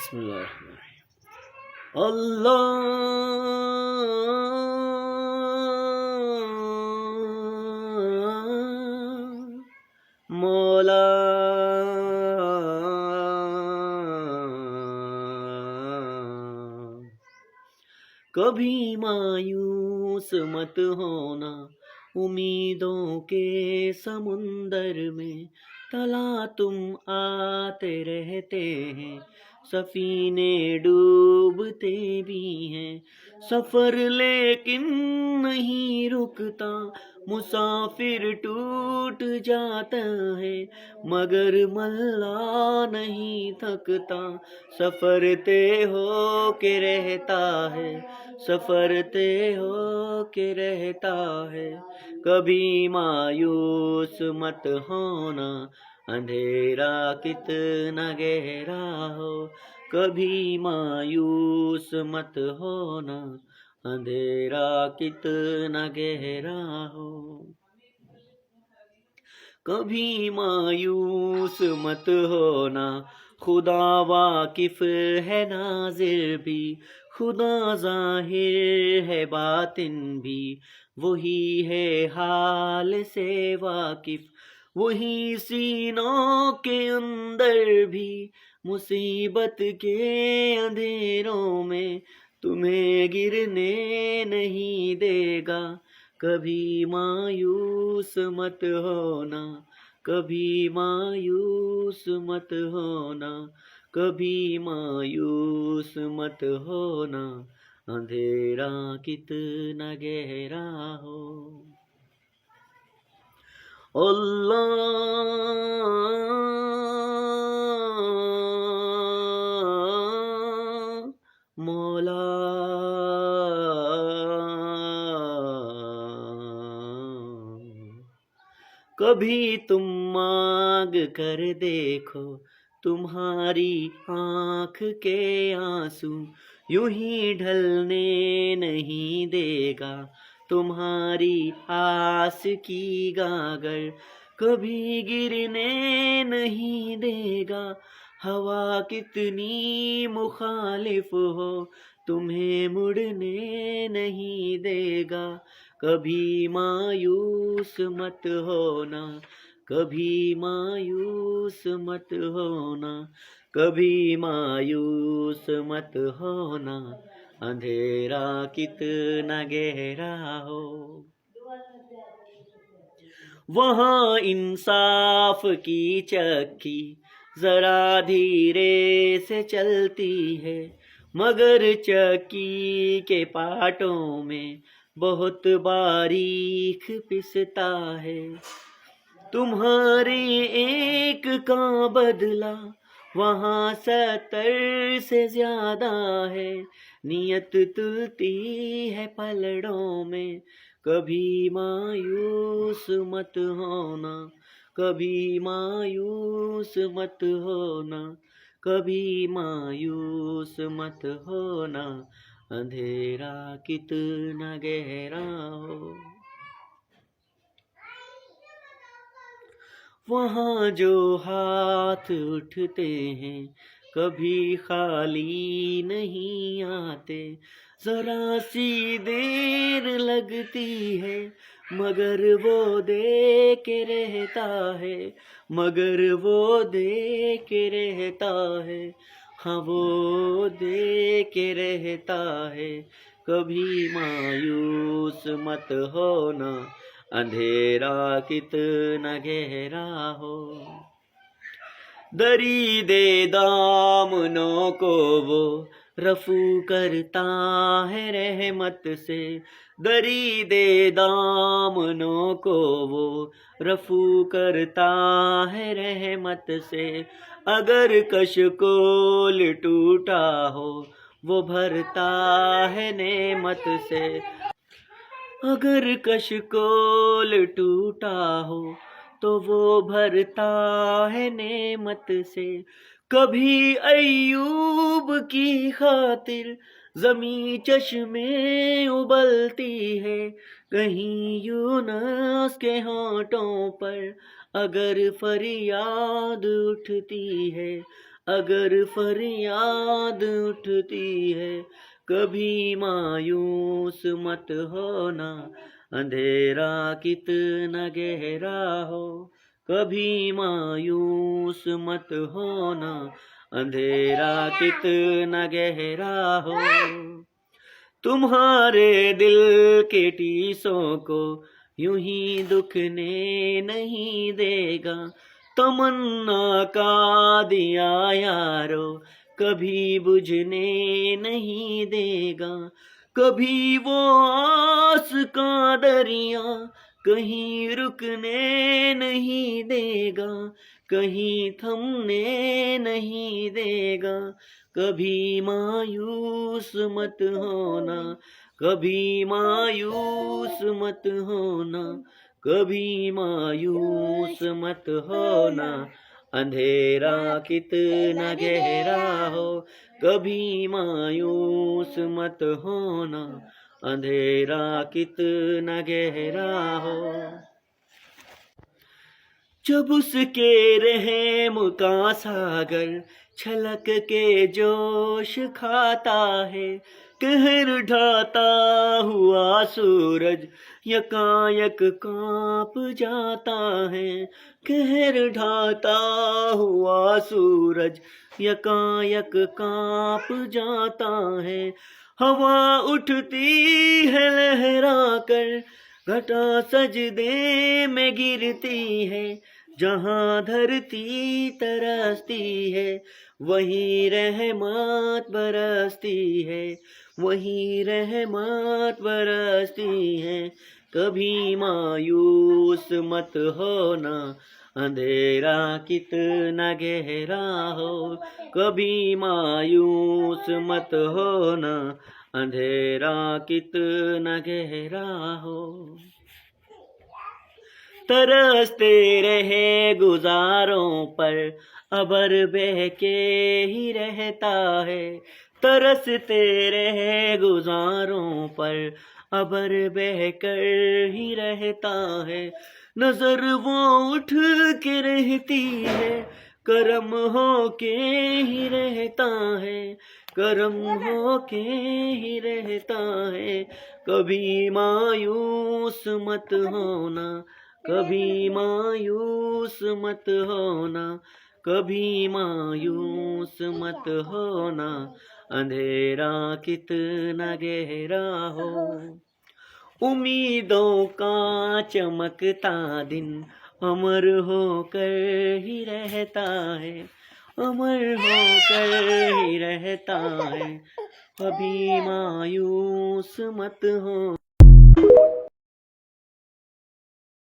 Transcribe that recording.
बिस्मिल्लाह। अल्लाह मौला कभी मायूस मत होना, उम्मीदों के समुंदर में तला तुम आते रहते हैं, सफीने डूबते भी हैं। सफर लेकिन नहीं रुकता, मुसाफिर टूट जाता है, मगर मल्ला नहीं थकता, सफर तय हो के रहता है, सफर तय हो के रहता है। कभी मायूस मत होना, अंधेरा कितना गहरा हो। कभी मायूस मत होना, अंधेरा कितना गहरा हो। कभी मायूस मत होना, खुदा वाकिफ है नाज़िर भी, खुदा ज़ाहिर है बातिन भी, वही है हाल से वाकिफ, वही सीनों के अंदर भी। मुसीबत के अंधेरों में तुम्हें गिरने नहीं देगा, कभी मायूस मत होना, कभी मायूस मत होना, कभी मायूस मत होना, अंधेरा कितना गहरा हो। अल्लाह मौला कभी तुम मांग कर देखो, तुम्हारी आँख के आंसू यूं ही ढलने नहीं देगा, तुम्हारी आस की गागर कभी गिरने नहीं देगा। हवा कितनी मुखालिफ हो, तुम्हें मुड़ने नहीं देगा, कभी मायूस मत होना, कभी मायूस मत होना, कभी मायूस मत होना, अंधेरा कितना गहरा हो। वहाँ इंसाफ की चक्की जरा धीरे से चलती है, मगर चक्की के पाटों में बहुत बारीक पिसता है। तुम्हारे एक का बदला वहाँ 70 से ज्यादा है, नियत तुलती है पलड़ों में, कभी मायूस मत होना, कभी मायूस मत होना, कभी मायूस मत होना, अंधेरा कितना गहरा हो। वहाँ जो हाथ उठते हैं कभी खाली नहीं आते, जरा सी देर लगती है, मगर वो दे के रहता है, मगर वो दे के रहता है, हाँ वो दे के रहता है। कभी मायूस मत होना, अंधेरा कितना गहरा हो। दरीदे दामनों को वो रफू करता है रहमत से, दरीदे दामनों को वो रफू करता है रहमत से। अगर कशकोल टूटा हो वो भरता है नेमत से, अगर कशकोल टूटा हो तो वो भरता है नेमत से। कभी अय्यूब की खातिर जमी चश्मे उबलती है, कहीं यूनुस के होठों पर अगर फरियाद उठती है, अगर फरियाद उठती है, कभी मायूस मत होना, अंधेरा कितना गहरा हो, कभी मायूस मत होना, अंधेरा कितना गहरा हो। तुम्हारे दिल के टीसों को यूं ही दुखने नहीं देगा, तमन्ना का दिया यारो कभी बुझने नहीं देगा। कभी वो आस का दरिया कहीं रुकने नहीं देगा, कहीं थमने नहीं देगा। कभी मायूस मत होना, कभी मायूस मत होना, कभी मायूस मत होना, अंधेरा कितना गहरा हो, कभी मायूस मत होना, अंधेरा कितना गहरा हो। जब उसके रहम का सागर छलक के जोश खाता है, कहर ढाता हुआ सूरज यकायक कांप जाता है, कहर ढाता हुआ सूरज यकायक कांप जाता है। हवा उठती है लहरा कर, घटा सजदे में गिरती है, जहाँ धरती तरसती है, वहीं रहमत बरसती है, वहीं रहमत बरसती है। कभी मायूस मत होना, अंधेरा कितना गहरा हो, कभी मायूस मत होना, अंधेरा कितना गहरा हो। तरसते रहे गुजारों पर, अबर बह के ही रहता है, तरसते रहे गुजारों पर, अबर बह कर ही रहता है। नजर वो उठ के रहती है, करम हो के ही रहता है, करम हो के ही रहता है। कभी मायूस मत होना, कभी मायूस मत होना, कभी मायूस मत होना, अंधेरा कितना गहरा हो। उम्मीदों का चमकता दिन अमर होकर ही रहता है, अमर होकर ही रहता है। कभी मायूस मत हो।